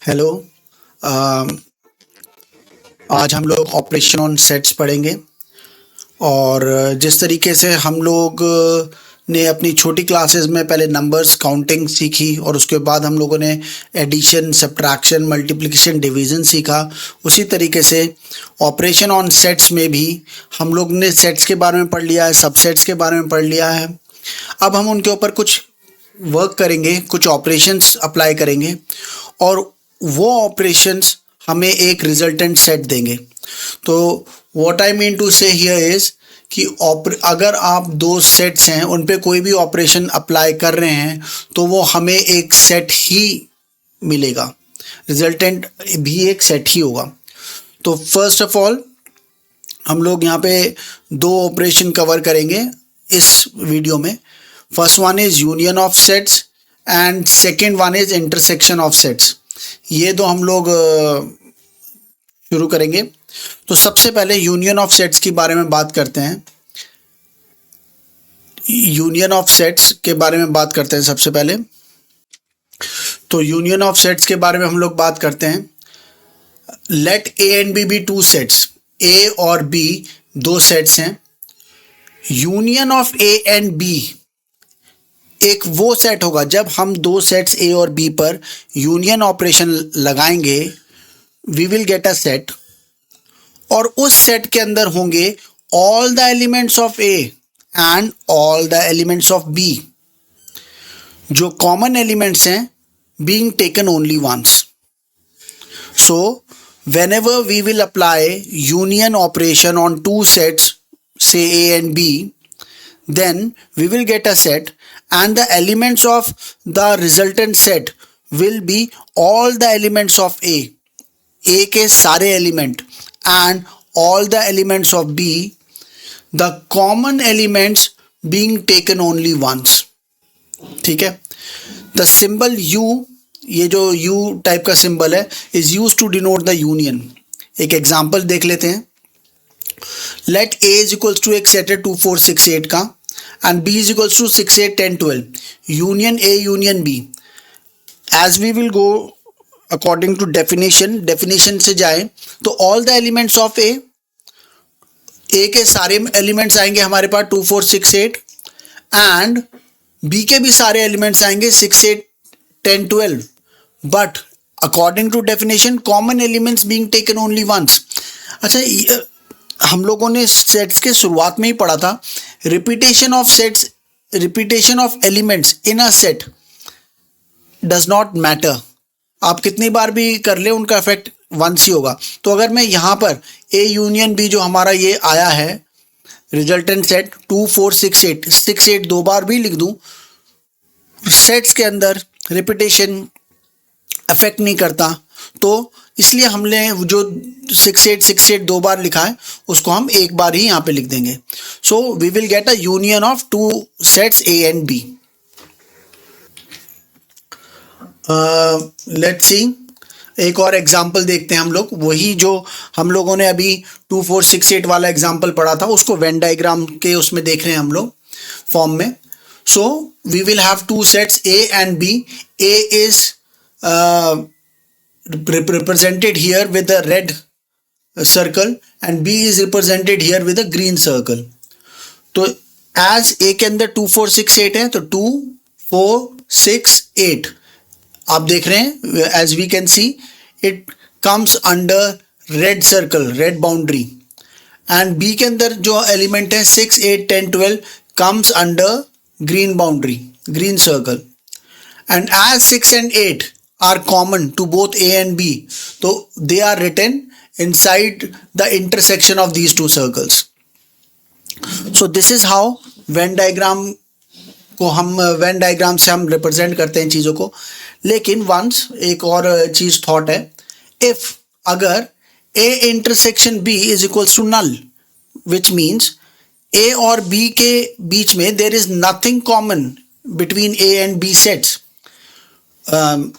Hello. अम, आज हम लोग ऑपरेशन ऑन सेट्स पढ़ेंगे और जिस तरीके से हम लोग ने अपनी छोटी क्लासेस में पहले नंबर्स काउंटिंग सीखी और उसके बाद हम लोगों ने एडिशन सब्ट्रैक्शन मल्टीप्लिकेशन डिवीज़न सीखा, उसी तरीके से ऑपरेशन ऑन सेट्स में भी हम लोग ने सेट्स के बारे में पढ़ लिया है, सबसेट्स के बारे में पढ़ लिया है। अब हम उनके ऊपर कुछ वर्क करेंगे, कुछ ऑपरेशंस अप्लाई करेंगे और वो ऑपरेशंस हमें एक रिजल्टेंट सेट देंगे। तो व्हाट आई मीन टू से हियर इज कि अगर आप दो सेट्स हैं उन पे कोई भी ऑपरेशन अप्लाई कर रहे हैं तो वो हमें एक सेट ही मिलेगा, रिजल्टेंट भी एक सेट ही होगा। तो फर्स्ट ऑफ ऑल हम लोग यहाँ पे दो ऑपरेशन कवर करेंगे इस वीडियो में। First one is union of sets and second one is intersection of sets. ये दो हम लोग शुरू करेंगे। तो सबसे पहले यूनियन ऑफ सेट्स के बारे में बात करते हैं। यूनियन ऑफ सेट्स के बारे में बात करते हैं सबसे पहले। तो यूनियन ऑफ सेट्स के बारे में हम लोग बात करते हैं। Let A and B be two sets, A और बी दो सेट्स हैं। Union of A and B एक वो सेट होगा जब हम दो सेट्स ए और बी पर यूनियन ऑपरेशन लगाएंगे, we will get a set और उस सेट के अंदर होंगे all the elements of A and all the elements of B. जो कॉमन एलिमेंट्स हैं being taken only once. So whenever we will apply union operation on two sets, say A and B, then we will get a set and the elements of the resultant set will be all the elements of A, A के सारे element and all the elements of B, the common elements being taken only once। ठीक है। The symbol U, ये जो U type का symbol है is use to denote the union. एक example देख लेते हैं। Let A is equals to एक सेट है 2 4 6 8 का and B is equals to 6 8 10 12। Union A union B। As we will go according to definition से जाए तो all the elements of A, A के सारे एलिमेंट्स आएंगे हमारे पास 2 4 6 8 एंड B के भी सारे एलिमेंट्स आएंगे 6 8 10 12। But according to definition common elements being taken only once. अच्छा, हम लोगों ने सेट्स के शुरुआत में ही पढ़ा था repetition of sets, repetition of elements in a set does not matter. आप कितनी बार भी कर ले उनका इफेक्ट वंस ही होगा। तो अगर मैं यहाँ पर ए यूनियन बी जो हमारा ये आया है रिजल्टेंट सेट 2 4 6 8 6 8 दो बार भी लिख दूं, सेट्स के अंदर रिपीटेशन अफेक्ट नहीं करता। तो इसलिए हमने जो 6 8 6 8 दो बार लिखा है उसको हम एक बार ही यहाँ पे लिख देंगे। So we will get a union of two sets A and B. Let's see, एक और एग्जाम्पल देखते हैं हम लोग। वही जो हम लोगों ने अभी 2 4 6 8 वाला एग्जाम्पल पढ़ा था उसको वेन डायग्राम के उसमें देख रहे हैं हम लोग फॉर्म में। So we will have two sets A and B. A is represented here with a red circle and B is represented here with a green circle. तो as A के अंदर 2 4 6 8 है तो 2 4 6 8 आप देख रहे हैं। as we can see it comes under red circle, red boundary, and B के अंदर जो एलिमेंट है 6 8 10 12 comes under green boundary, green circle, and as 6 and 8 are common to both A and B, so they are written inside the intersection of these two circles. So this is how Venn diagram को हम Venn diagram से हम represent करते हैं चीज़ों को। लेकिन once एक और चीज़ thought है, if अगर A intersection B is equals to null, which means A और B के बीच में देर is nothing common between A and B sets.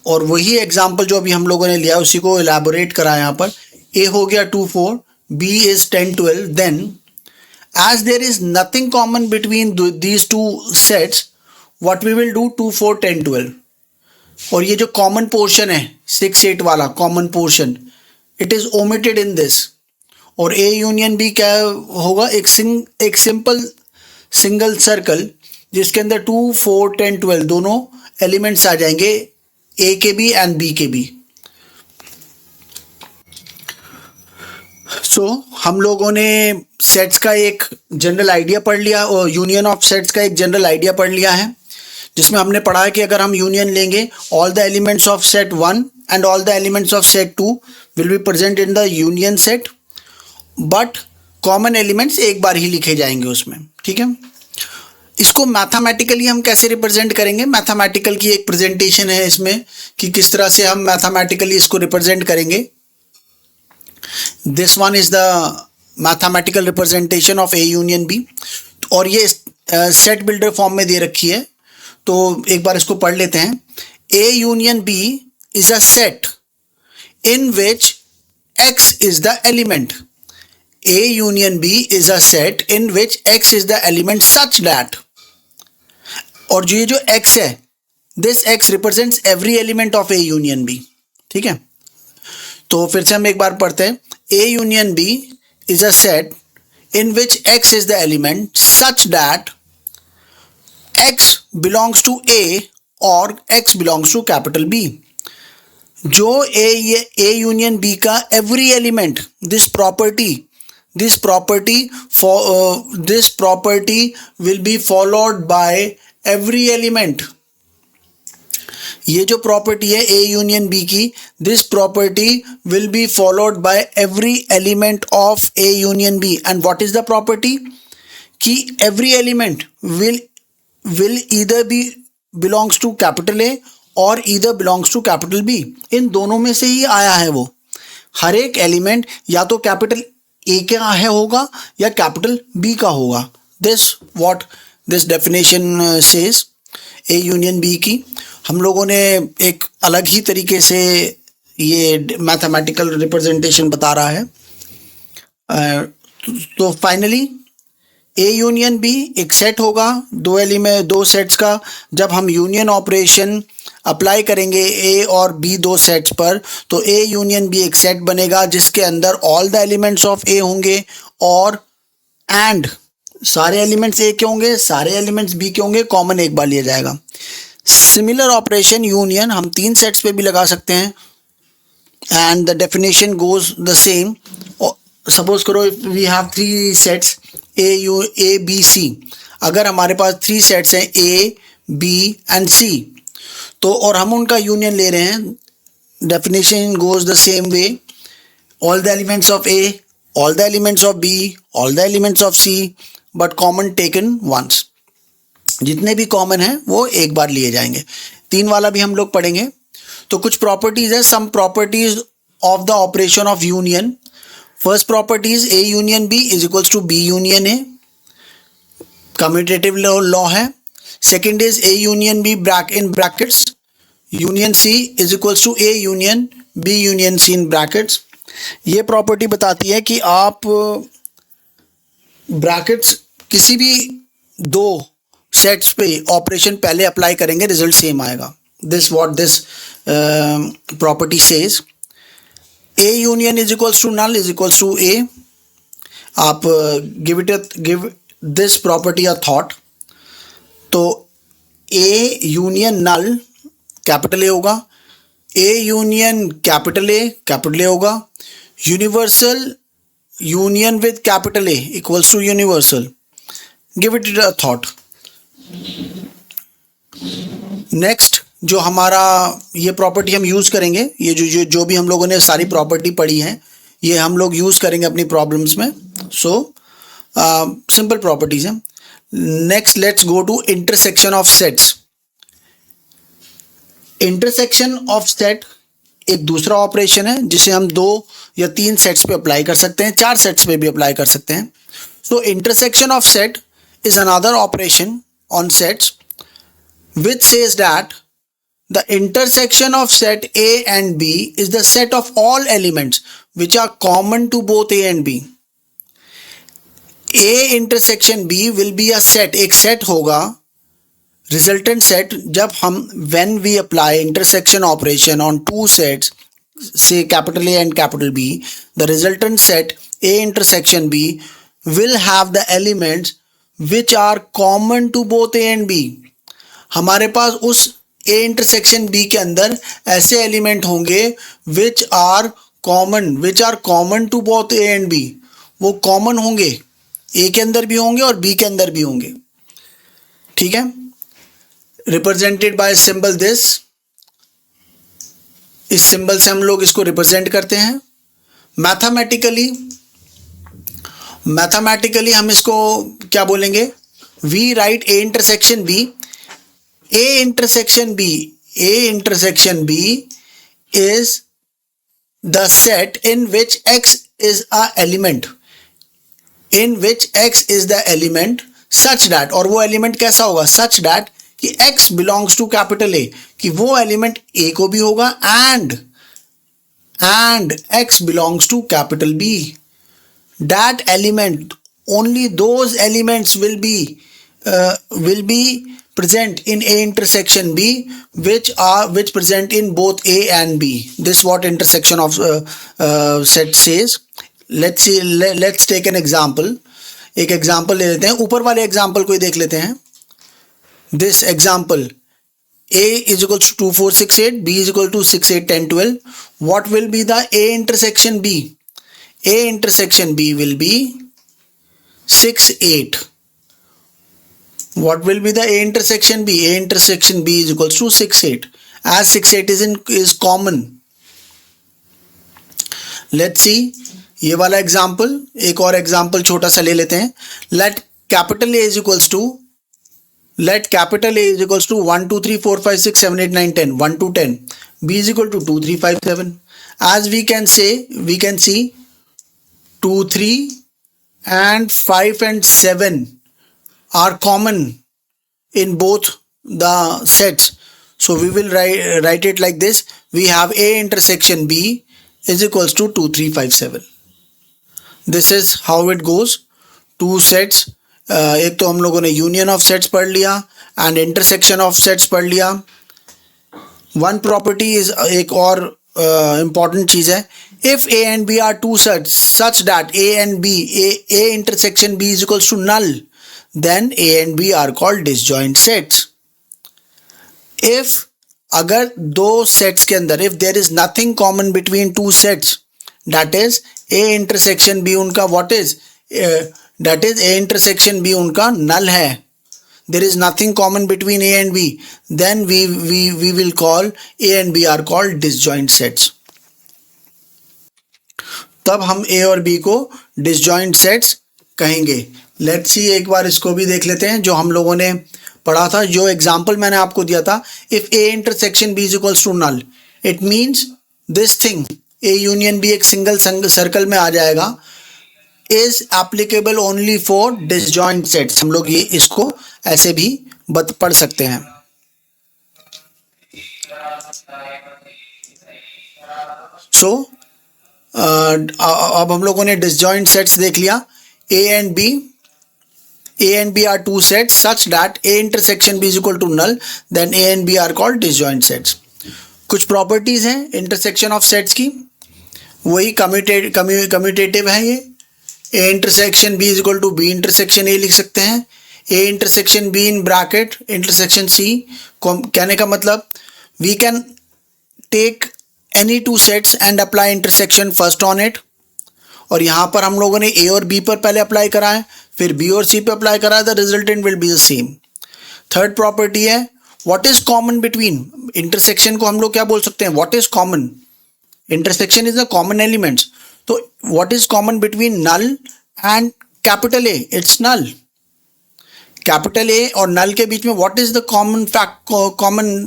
और वही एग्जाम्पल जो अभी हम लोगों ने लिया उसी को इलेबोरेट करा यहाँ पर। A हो गया 2 4, B is 10 12, then as there is nothing common between these two sets what we will do 2 4 10 12। और ये जो कॉमन पोर्शन है 6 8 वाला common portion, it is omitted in this. और ए यूनियन बी क्या होगा, एक सिंपल सिंगल सर्कल जिसके अंदर 2 4 10 12 दोनों एलिमेंट्स आ जाएंगे, ए के भी एंड बी के भी। सो हम लोगों ने सेट्स का एक जनरल आइडिया पढ़ लिया और यूनियन ऑफ सेट्स का एक जनरल आइडिया पढ़ लिया है, जिसमें हमने पढ़ा है कि अगर हम यूनियन लेंगे, all the elements of set 1 and all the elements of set 2 will be present in the union set, but common elements एक बार ही लिखे जाएंगे उसमें। ठीक है, इसको मैथमेटिकली हम कैसे रिप्रेजेंट करेंगे, मैथमेटिकल की एक प्रेजेंटेशन है इसमें कि किस तरह से हम मैथमेटिकली इसको रिप्रेजेंट करेंगे। This one is the mathematical representation of A union B, और ये सेट बिल्डर फॉर्म में दे रखी है, तो एक बार इसको पढ़ लेते हैं। A union B is a set in which x is the element. A union B is a set in which X is the element such that, और जो ये जो X है, this X represents every element of A union B। ठीक है, तो फिर से हम एक बार पढ़ते हैं। A union B is a set in which X is the element such that X belongs to A or X belongs to capital B। जो A union B का every element, this property will be followed by every element। ये जो property है A union B की, this property will be followed by every element of A union B। and what is the property? कि every element will either be belongs to capital A और either belongs to capital B। इन दोनों में से ही आया है वो। हर एक element या तो कैपिटल ए का है होगा या कैपिटल बी का होगा। This definition says A union B की। हम लोगों ने एक अलग ही तरीके से ये मैथमेटिकल रिप्रेजेंटेशन बता रहा है। तो फाइनली ए यूनियन बी एक सेट होगा दो सेट्स का। जब हम यूनियन ऑपरेशन अप्लाई करेंगे ए और बी दो सेट्स पर, तो ए यूनियन बी एक सेट बनेगा जिसके अंदर ऑल द एलिमेंट्स ऑफ ए होंगे और एंड सारे एलिमेंट्स ए के होंगे, सारे एलिमेंट्स बी के होंगे, कॉमन एक बार लिया जाएगा। सिमिलर ऑपरेशन यूनियन हम 3 सेट्स पे भी लगा सकते हैं and the definition goes the same. Suppose करो we have 3 sets A B C. अगर हमारे पास 3 सेट्स हैं ए बी एंड सी, तो और हम उनका यूनियन ले रहे हैं, definition goes the same way. All the elements of A, all the elements of B, all the elements of C, but common taken once. जितने भी कॉमन हैं वो एक बार लिए जाएंगे। 3 वाला भी हम लोग पढ़ेंगे। तो कुछ प्रॉपर्टीज है, some properties of the operation of union. First properties A union B is equals to B union A, commutative law है। Second is A union B in brackets union C is equals to A union B union C in brackets. ये property बताती है कि आप brackets किसी भी 2 sets पे operation पहले अप्लाई करेंगे, रिजल्ट सेम आएगा। This property says A union is equals to null is equals to A. आप give this property a thought. तो A union null capital A होगा, ए यूनियन कैपिटल ए होगा। Universal union with capital A equals to universal. Give it a thought. Next जो हमारा ये property हम use करेंगे, ये जो भी हम लोगों ने सारी प्रॉपर्टी पढ़ी है, ये हम लोग यूज़ करेंगे अपनी प्रॉब्लम्स में। सो सिंपल प्रॉपर्टीज हैं। Next let's go to intersection of sets. Intersection of set एक दूसरा ऑपरेशन है जिसे हम 2 या 3 सेट्स पे अप्लाई कर सकते हैं, 4 सेट्स पे भी अप्लाई कर सकते हैं। So intersection of set is another operation on sets which says that the intersection of set A and B is the set of all elements which are common to both A and B. A intersection B will be a set, एक set होगा resultant set जब हम when we apply intersection operation on two sets say capital A and capital B, the resultant set A intersection B will have the elements which are common to both A and B. हमारे पास उस A intersection B के अंदर ऐसे element होंगे which are common to both A and B. वो common होंगे, A के अंदर भी होंगे और B के अंदर भी होंगे. ठीक है, रिप्रेजेंटेड बाय सिंबल दिस. इस सिंबल से हम लोग इसको रिप्रेजेंट करते हैं. मैथमेटिकली हम इसको क्या बोलेंगे? We write A intersection B is the set in which x is a element, such that, और वो एलिमेंट कैसा होगा? सच दैट कि x belongs to capital A, कि वो एलिमेंट a को भी होगा and x belongs to capital B. That element, only those elements will be present in A intersection B which present in both A and B. This what intersection of set says. Let's take an example. एक example ले लेते हैं. ऊपर वाले example को ही देख लेते हैं. This example, A is equal to 2, 4, 6, 8, B is equal to 6, 8, 10, 12. What will be the A intersection B? A intersection B will be 6, 8. What will be the A intersection B? A intersection B is equal to 6, 8. As 6, 8 is common. Let's see. ये वाला example, एक और example छोटा सा ले लेते हैं. Let capital A is equals to 1, 2, 3, 4, 5, 6, 7, 8, 9, 10. 1 to 10. B is equal to 2, 3, 5, 7. As we can see 2, 3 and 5 and 7 are common in both the sets. So we will write it like this. We have A intersection B is equals to 2, 3, 5, 7. This is how it goes. Two sets. एक तो हम लोगों ने union of sets पढ़ लिया and intersection of sets पढ़ लिया. One property is, एक और इंपॉर्टेंट चीज है. If A and B are two sets such that A and B, A intersection B is equals to null, then A and B are called disjoint sets. If अगर दो सेट्स के अंदर if there is nothing common between two sets, that is A intersection B उनका what is, that is A intersection B उनका null है. There is nothing common between A and B. Then we will call A and B are called disjoint sets. तब हम A और B को disjoint sets कहेंगे. Let's see, एक बार इसको भी देख लेते हैं जो हम लोगों ने पढ़ा था, जो एग्जाम्पल मैंने आपको दिया था. If A intersection B is equals to null, it means this thing A union B एक सिंगल सर्कल में आ जाएगा. is applicable only for disjoint sets. हम लोग ये इसको ऐसे भी पढ़ सकते हैं. So अब हम लोगों ने disjoint sets देख लिया. A and B are two sets such that A intersection B is equal to null, then A and B are called disjoint sets. कुछ properties हैं intersection of sets की, वही commutative है. ये A intersection B is equal to B intersection A लिख सकते हैं. A intersection B in bracket intersection C. कहने का मतलब we can take any two sets and apply intersection first on it. और यहाँ पर हम लोगों ने A और B पर पहले अप्लाई करा है, फिर B और C पे अप्लाई करा है. The resultant will be the same. Third property है what is common between. Intersection को हम लोग क्या बोल सकते हैं? what is common. Intersection is the common elements. तो what is common between null and capital A? It's null. Capital A और null के बीच में what is the common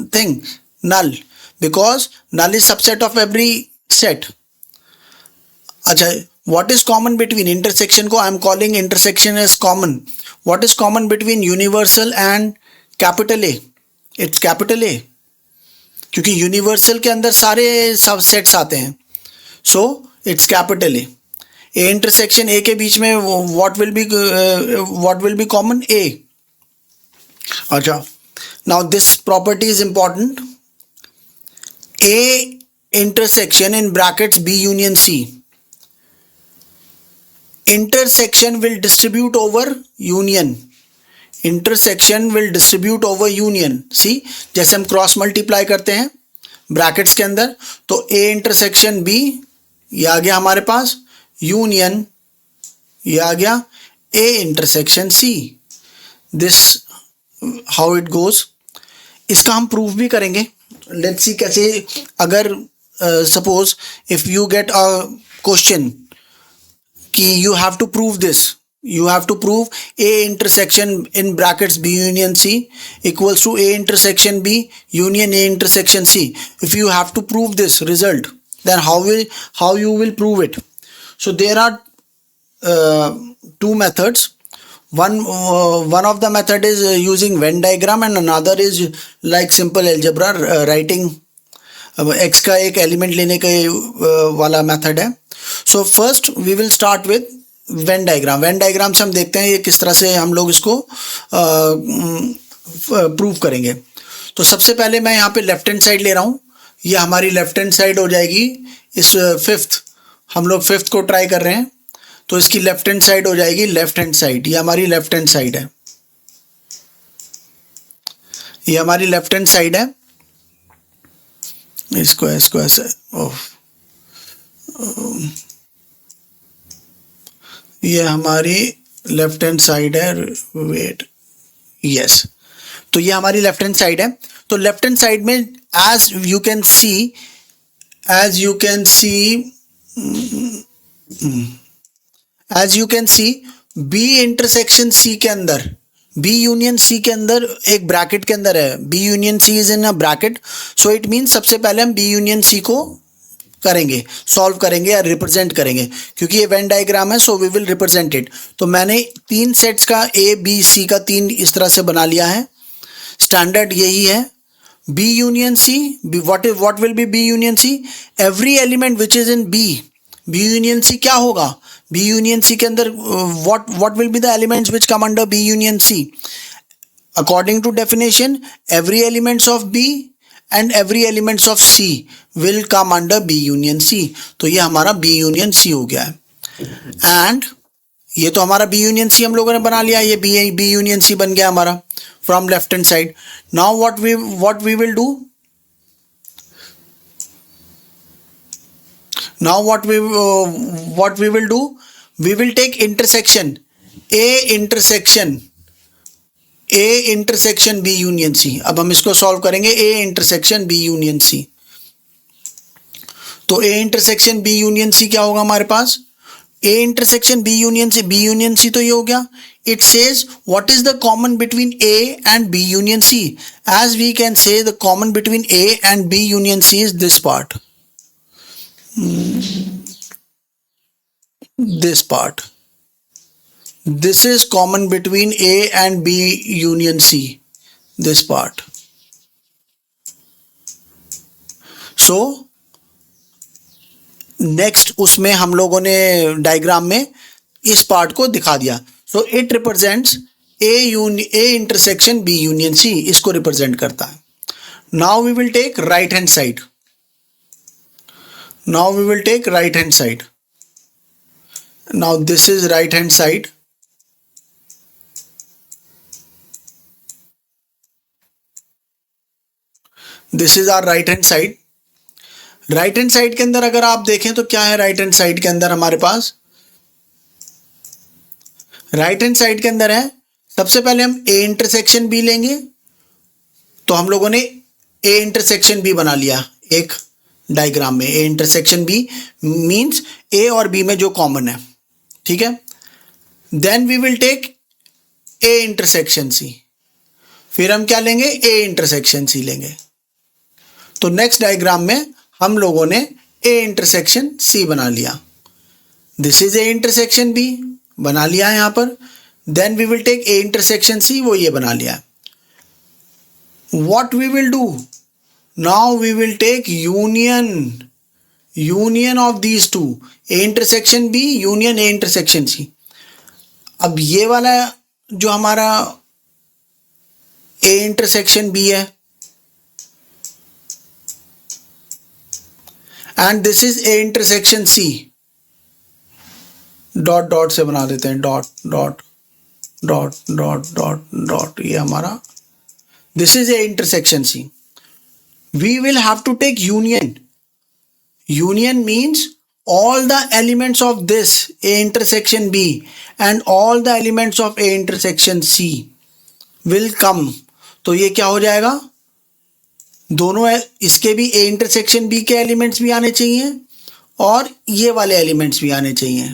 thing? Null. Because null is subset of every set. अच्छा, what is common between intersection को I am calling intersection as common. What is common between universal and capital A? It's capital A. क्योंकि universal के अंदर सारे subsets आते हैं. So it's capital A. A intersection A के बीच में what will be common? A. अच्छा, Now this property is important. A intersection in brackets B union C. Intersection will distribute over union. Intersection will distribute over union. C, जैसे हम cross multiply करते हैं brackets के अंदर, तो A intersection B, ये आ गया हमारे पास, यूनियन ये आ गया A intersection C. This how it goes. इसका हम प्रूफ भी करेंगे. लेट्स सी कैसे. अगर suppose if you get a question कि you have to prove this, you have to prove A intersection in brackets B union C equals to A intersection B union A intersection C. If you have to prove this result, then how you will prove it? So there are two methods. One of the method is using Venn diagram and another is like simple algebra, writing x का एक element लेने के वाला method है. So first we will start with Venn diagram. When diagram से हम देखते हैं ये किस तरह से हम लोग इसको प्रूव करेंगे. तो सबसे पहले मैं यहाँ पे लेफ्ट हैंड साइड ले रहा हूँ. ये हमारी लेफ्ट हैंड साइड हो जाएगी. इस फिफ्थ, हम लोग फिफ्थ को ट्राई कर रहे हैं, तो इसकी लेफ्ट हैंड साइड हो जाएगी लेफ्ट हैंड साइड. ये हमारी लेफ्ट हैंड साइड है. ये हमारी लेफ्ट हैंड साइड है. इसको ऐसे ये हमारी लेफ्ट हैंड साइड है. Wait, yes. तो ये हमारी लेफ्ट हैंड साइड है. तो लेफ्ट हैंड साइड में as you can see B intersection C के अंदर, बी यूनियन सी के अंदर एक ब्रैकेट के अंदर है. B union C is in a bracket. So it means सबसे पहले हम बी यूनियन सी को करेंगे, सॉल्व करेंगे या रिप्रेजेंट करेंगे, क्योंकि ये वेन डायग्राम है. So we will represent it. तो मैंने तीन सेट्स का ए बी सी का तीन इस तरह से बना लिया है. स्टैंडर्ड यही है. B union C, what will be B union C? Every element which is in B union C क्या होगा? बी यूनियन सी के अंदर what will be the elements which come under B union C? According to definition, every elements of B and every elements of C will come under B union C. तो ये हमारा B union C हो गया है. and ये तो हमारा B union C हम लोगों ने बना लिया. ये B union C बन गया हमारा from left hand side. now what we will do? Now what we will do? We will take intersection A intersection B union C. अब हम इसको सॉल्व करेंगे. A intersection B union C. तो A intersection B union C क्या होगा हमारे पास? A intersection B union C तो ये हो गया. It says what is the common between A and B union C. As we can say the common between A and B union C is this part. This is common between A and B union C, this part. So next उसमें हम लोगों ने diagram में इस part को दिखा दिया. So it represents A intersection B union C, इसको रिप्रेजेंट करता है. Now we will take right hand side. Now this is right hand side. This is our right hand side. Right hand side के अंदर अगर आप देखें तो क्या है राइट हैंड साइड के अंदर हमारे पास? राइट हैंड साइड के अंदर है, सबसे पहले हम ए इंटरसेक्शन बी लेंगे. तो हम लोगों ने ए इंटरसेक्शन बी बना लिया एक डायग्राम में. A intersection B means A और बी में जो कॉमन है. ठीक है. Then we will take A intersection C. फिर हम क्या लेंगे? ए इंटरसेक्शन सी लेंगे. तो नेक्स्ट डायग्राम में हम लोगों ने ए इंटरसेक्शन सी बना लिया. This is A intersection B बना लिया है यहां पर. Then we will take A intersection C, वो ये बना लिया. What we will do now? We will take union of these two. A intersection B union A intersection C. अब ये वाला जो हमारा A इंटरसेक्शन B है and this is A intersection C, dot dot से बना देते हैं, dot dot dot dot dot dot, ये हमारा this is A intersection C. We will have to take union. Union means all the elements of this A intersection B and all the elements of A intersection C will come. तो ये क्या हो जाएगा, दोनों है, इसके भी A intersection B के एलिमेंट्स भी आने चाहिए और ये वाले एलिमेंट्स भी आने चाहिए.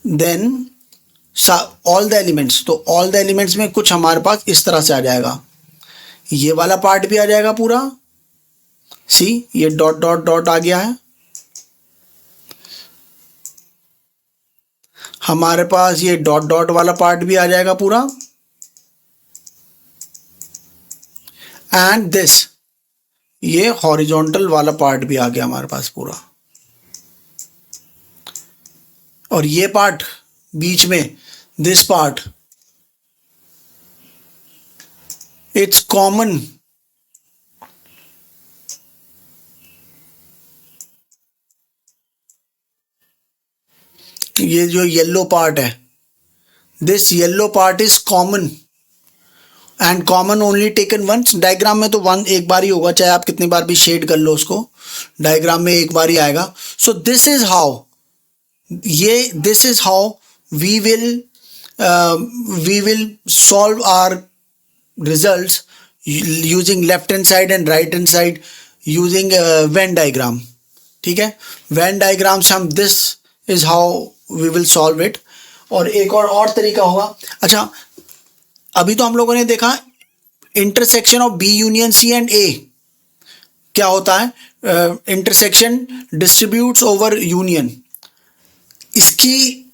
देन ऑल द एलिमेंट्स, तो ऑल द एलिमेंट्स में कुछ हमारे पास इस तरह से आ जाएगा, ये वाला पार्ट भी आ जाएगा पूरा. सी ये डॉट डॉट डॉट आ गया है, हमारे पास ये डॉट डॉट वाला पार्ट भी आ जाएगा पूरा, एंड दिस ये हॉरिजॉन्टल वाला पार्ट भी आ गया हमारे पास पूरा. और ये पार्ट बीच में, दिस पार्ट, इट्स कॉमन. ये जो येलो पार्ट है, this yellow part is common and common only taken once. Diagram में तो वन एक बार ही होगा, चाहे आप कितनी बार भी शेड कर लो उसको, डायग्राम में एक बार ही आएगा. सो दिस इज हाउ, ये this is how we will solve our results using left hand side and right hand side using Venn diagram. ठीक है, वेन डायग्राम से हम this is how we will solve it. और एक और तरीका होगा. अच्छा, अभी तो हम लोगों ने देखा intersection of B union C and A क्या होता है, इंटरसेक्शन डिस्ट्रीब्यूट्स ओवर यूनियन. इसकी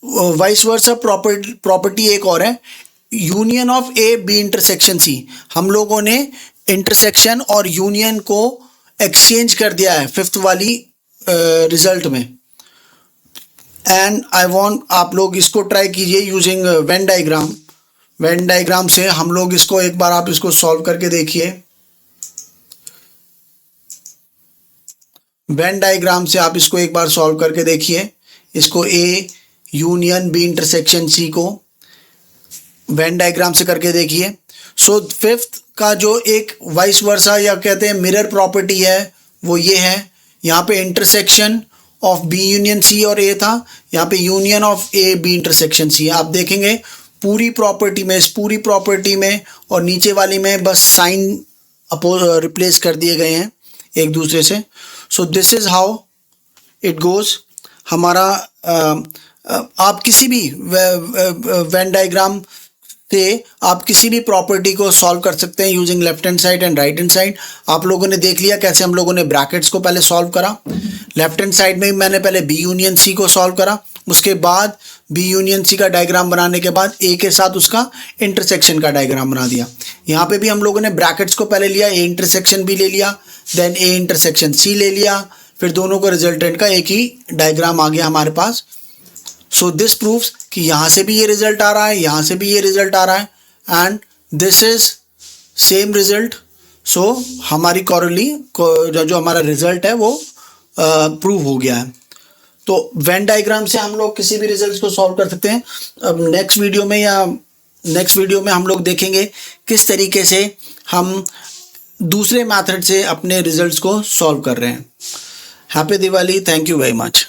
वाइस वर्सा प्रॉपर्टी एक और है, union of A B intersection C. हम लोगों ने इंटरसेक्शन और यूनियन को एक्सचेंज कर दिया है फिफ्थ वाली रिजल्ट में. एंड आई वांट आप लोग इसको ट्राई कीजिए using Venn diagram. When diagram से हम लोग इसको एक बार आप इसको सॉल्व करके देखिए. वेन डायग्राम से आप इसको एक बार सॉल्व करके देखिए, इसको A union B intersection C को वेन डायग्राम से करके देखिए. सो फिफ्थ का जो एक वाइस वर्सा या कहते हैं मिरर प्रॉपर्टी है वो ये है, यहाँ पे intersection of B union C और ए था, यहाँ पे union of A B intersection C. आप देखेंगे पूरी प्रॉपर्टी में, इस पूरी प्रॉपर्टी में और नीचे वाली में बस साइन रिप्लेस कर दिए गए हैं एक दूसरे से. सो this is how it goes. हमारा आप किसी भी वेन डायग्राम से आप किसी भी प्रॉपर्टी को सॉल्व कर सकते हैं using left hand side and right hand side. आप लोगों ने देख लिया कैसे हम लोगों ने ब्रैकेट्स को पहले सॉल्व करा. लेफ्ट हैंड साइड में मैंने पहले बी यूनियन सी को सॉल्व करा, उसके बाद बी यूनियन सी का डायग्राम बनाने के बाद ए के साथ उसका इंटरसेक्शन का डायग्राम बना दिया. यहाँ पे भी हम लोगों ने ब्रैकेट्स को पहले लिया, ए इंटरसेक्शन बी ले लिया, देन ए इंटरसेक्शन सी ले लिया, फिर दोनों को रिजल्टेंट का एक ही डायग्राम आ गया हमारे पास. सो दिस प्रूव्स कि यहाँ से भी ये रिजल्ट आ रहा है, यहाँ से भी ये रिजल्ट आ रहा है, and this is same result. So हमारी कॉरली जो हमारा रिजल्ट है वो प्रूव हो गया है. तो वेन डायग्राम से हम लोग किसी भी रिजल्ट को सॉल्व कर सकते हैं. अब नेक्स्ट वीडियो में हम लोग देखेंगे किस तरीके से हम दूसरे मेथड से अपने रिजल्ट्स को सॉल्व कर रहे हैं. Happy Diwali, thank you very much.